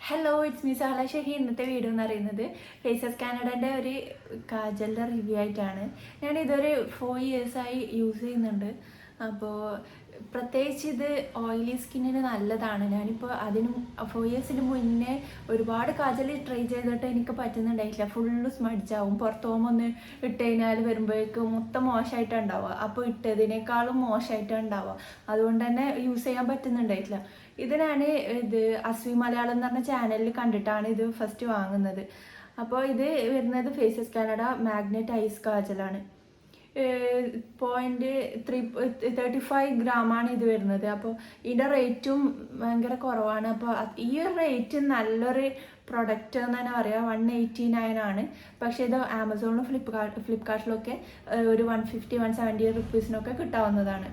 Hello it's me Sahala Shehi. ഇന്നത്തെ video എന്ന് പറയുന്നത് ഫേസസ് കാനഡൻ്റെ ഒരു കാജലിൻ്റെ റിവ്യൂ ആയിട്ടാണ്. ഞാനിതൊരു 4 ഇയേഴ്സായി യൂസ് ചെയ്യുന്നുണ്ട്. അപ്പോൾ പ്രത്യേകിച്ച് ഇത് ഓയിലി സ്കിന്നിന് നല്ലതാണ്. ഞാനിപ്പോൾ 4 ഇയേഴ്സിന് മുന്നേ ഒരുപാട് കാജൽ ട്രൈ ചെയ്തിട്ട് എനിക്ക് പറ്റുന്നുണ്ടായിട്ടില്ല. ഫുള്ള് സ്മഡ്ജാവും. പുറത്ത് പോകുമ്പോൾ ഒന്ന് ഇട്ട് കഴിഞ്ഞാൽ വരുമ്പോഴേക്കും മൊത്തം മോശമായിട്ടാണ് ഉണ്ടാവുക. അപ്പോൾ ഇട്ടതിനേക്കാളും മോശമായിട്ടാണ് ഉണ്ടാവുക. അതുകൊണ്ട് തന്നെ യൂസ് ചെയ്യാൻ പറ്റുന്നുണ്ടായിട്ടില്ല. ഇത് ഞാൻ അസ്വി മലയാളം എന്ന് പറഞ്ഞ ചാനലിൽ കണ്ടിട്ടാണ് ഇത് ഫസ്റ്റ് വാങ്ങുന്നത്. അപ്പോൾ ഇത് വരുന്നത് ഫേസസ് കാനഡ മാഗ്നറ്റ് ഐസ് കാജലാണ്. 0.35 ഗ്രാമാണ് ഇത് വരുന്നത്. അപ്പോൾ ഇതിൻ്റെ റേറ്റും ഭയങ്കര കുറവാണ്. അപ്പോൾ ഈ ഒരു റേറ്റ് നല്ലൊരു പ്രൊഡക്റ്റ് എന്ന് തന്നെ പറയാം. 189 ആണ്. പക്ഷേ ഇത് ആമസോണിലും ഫ്ലിപ്കാർട്ടിലൊക്കെ ഒരു 150-170 റുപ്പീസിനൊക്കെ കിട്ടാവുന്നതാണ്.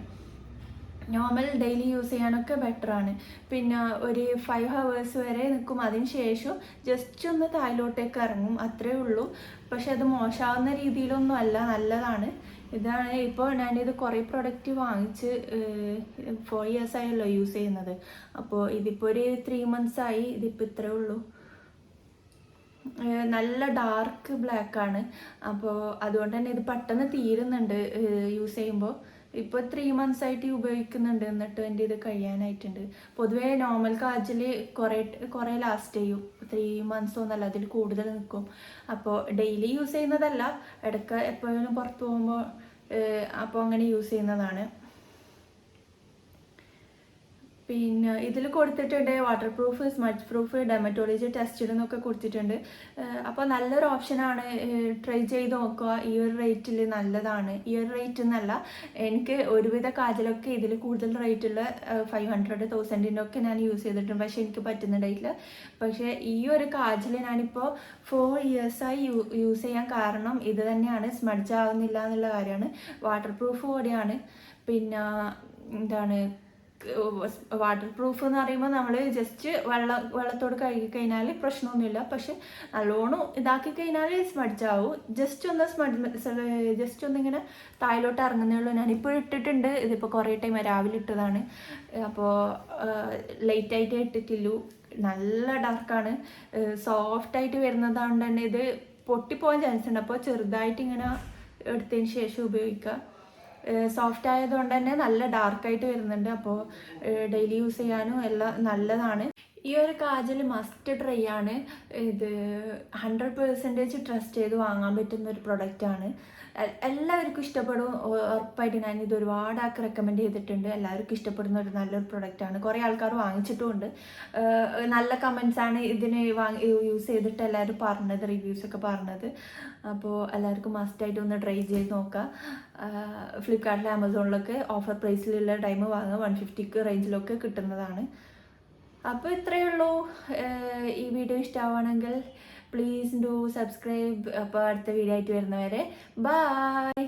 നോർമൽ ഡെയിലി യൂസ് ചെയ്യാനൊക്കെ ബെറ്ററാണ്. പിന്നെ ഒരു 5 ഹവേഴ്സ് വരെ നിൽക്കും. അതിന് ശേഷം ജസ്റ്റ് ഒന്ന് താഴോട്ടേക്ക് ഇറങ്ങും, അത്രേ ഉള്ളൂ. പക്ഷെ അത് മോശമാവുന്ന രീതിയിലൊന്നും അല്ല, നല്ലതാണ്. ഇതാണ് ഇപ്പോൾ ഞാനിത് കുറേ പ്രൊഡക്റ്റ് വാങ്ങിച്ച് 4 ഇയേഴ്സ് ആയല്ലോ യൂസ് ചെയ്യുന്നത്. അപ്പോൾ ഇതിപ്പോൾ ഒരു 3 months ആയി. ഇതിപ്പോൾ ഇത്രേ ഉള്ളൂ. നല്ല ഡാർക്ക് ബ്ലാക്കാണ്. അപ്പോൾ അതുകൊണ്ട് തന്നെ ഇത് പെട്ടെന്ന് തീരുന്നുണ്ട് യൂസ് ചെയ്യുമ്പോൾ. ഇപ്പോൾ 3 months ആയിട്ട് ഉപയോഗിക്കുന്നുണ്ട്, എന്നിട്ട് എൻ്റെ ഇത് കഴിയാനായിട്ടുണ്ട്. പൊതുവേ നോർമൽ കാജൽ കുറേ ലാസ്റ്റ് ചെയ്യും. 3 months ഒന്നല്ല, അതിൽ കൂടുതൽ നിൽക്കും. അപ്പോൾ ഡെയിലി യൂസ് ചെയ്യുന്നതല്ല, ഇടയ്ക്ക് എപ്പോഴും പുറത്ത് പോകുമ്പോൾ അപ്പോൾ അങ്ങനെ യൂസ് ചെയ്യുന്നതാണ്. പിന്നെ ഇതിൽ കൊടുത്തിട്ടുണ്ട് water proof, smudge proof, dermatology tested എന്നൊക്കെ കൊടുത്തിട്ടുണ്ട്. അപ്പോൾ നല്ലൊരു ഓപ്ഷനാണ്. ട്രൈ ചെയ്ത് നോക്കുക. ഈ ഒരു റേറ്റിൽ നല്ലതാണ്. ഈ ഒരു റേറ്റ് എന്നല്ല, എനിക്ക് ഒരുവിധ കാജലൊക്കെ ഇതിൽ കൂടുതൽ റേറ്റുള്ള 500,000 ഒക്കെ ഞാൻ യൂസ് ചെയ്തിട്ടുണ്ട്. പക്ഷേ എനിക്ക് പറ്റുന്നുണ്ടായിട്ടില്ല. പക്ഷേ ഈ ഒരു കാജൽ ഞാനിപ്പോൾ 4 ഇയേഴ്സായി യൂസ് ചെയ്യാൻ കാരണം ഇത് തന്നെയാണ്. സ്മഡ്ജ് ആവുന്നില്ല എന്നുള്ള കാര്യമാണ്. വാട്ടർ പ്രൂഫ് കൂടിയാണ്. പിന്നെ എന്താണ്, വാട്ടർ പ്രൂഫ് എന്ന് പറയുമ്പോൾ നമ്മൾ ജസ്റ്റ് വെള്ളത്തോട് കഴുകി കഴിഞ്ഞാൽ പ്രശ്നമൊന്നുമില്ല. പക്ഷെ നല്ലോണം ഇതാക്കി കഴിഞ്ഞാൽ സ്മഡ്ജാവും. ജസ്റ്റ് ഒന്നിങ്ങനെ താഴോട്ട് ഇറങ്ങുന്നേ ഉള്ളൂ. ഞാനിപ്പോൾ ഇട്ടിട്ടുണ്ട്. ഇതിപ്പോൾ കുറേ ടൈം രാവിലെ ഇട്ടതാണ്. അപ്പോൾ ലേറ്റായിട്ട് ഇട്ടിട്ടില്ലൂ. നല്ല ഡാർക്കാണ്. സോഫ്റ്റായിട്ട് വരുന്നതുകൊണ്ട് തന്നെ ഇത് പൊട്ടിപ്പോകാൻ ചാൻസ് ഉണ്ട്. അപ്പോൾ ചെറുതായിട്ട് ഇങ്ങനെ എടുത്തതിന് ശേഷം ഉപയോഗിക്കുക. സോഫ്റ്റ് ആയതുകൊണ്ട് തന്നെ നല്ല ഡാർക്കായിട്ട് വരുന്നുണ്ട്. അപ്പോൾ ഡെയിലി യൂസ് ചെയ്യാനും എല്ലാം നല്ലതാണ്. ഈ ഒരു കാജൽ മസ്റ്റ് ട്രൈ ആണ്. ഇത് 100% ട്രസ്റ്റ് ചെയ്ത് വാങ്ങാൻ പറ്റുന്ന ഒരു പ്രൊഡക്റ്റാണ്. എല്ലാവർക്കും ഇഷ്ടപ്പെടും ഉറപ്പായിട്ട്. ഞാനിത് ഒരുപാട് ആൾക്ക് റെക്കമെൻഡ് ചെയ്തിട്ടുണ്ട്. എല്ലാവർക്കും ഇഷ്ടപ്പെടുന്ന ഒരു നല്ലൊരു പ്രൊഡക്റ്റാണ്. കുറേ ആൾക്കാർ വാങ്ങിച്ചിട്ടുമുണ്ട്. നല്ല കമൻസാണ് ഇതിന് യൂസ് ചെയ്തിട്ട് എല്ലാവരും പറഞ്ഞത്, റിവ്യൂസൊക്കെ പറഞ്ഞത്. അപ്പോൾ എല്ലാവർക്കും മസ്റ്റായിട്ട് ഒന്ന് ട്രൈ ചെയ്ത് നോക്കുക. ഫ്ലിപ്കാർട്ടിൽ ആമസോണിലൊക്കെ ഓഫർ പ്രൈസിലുള്ള ടൈം വാങ്ങുക. 150 റേഞ്ചിലൊക്കെ കിട്ടുന്നതാണ്. അപ്പോൾ ഇത്രയേ ഉള്ളൂ. ഈ വീഡിയോ ഇഷ്ടമാവുകയാണെങ്കിൽ പ്ലീസ് ഡു സബ്സ്ക്രൈബ്. അപ്പോൾ അടുത്ത വീഡിയോ ആയിട്ട് വരുന്നവരെ ബൈ.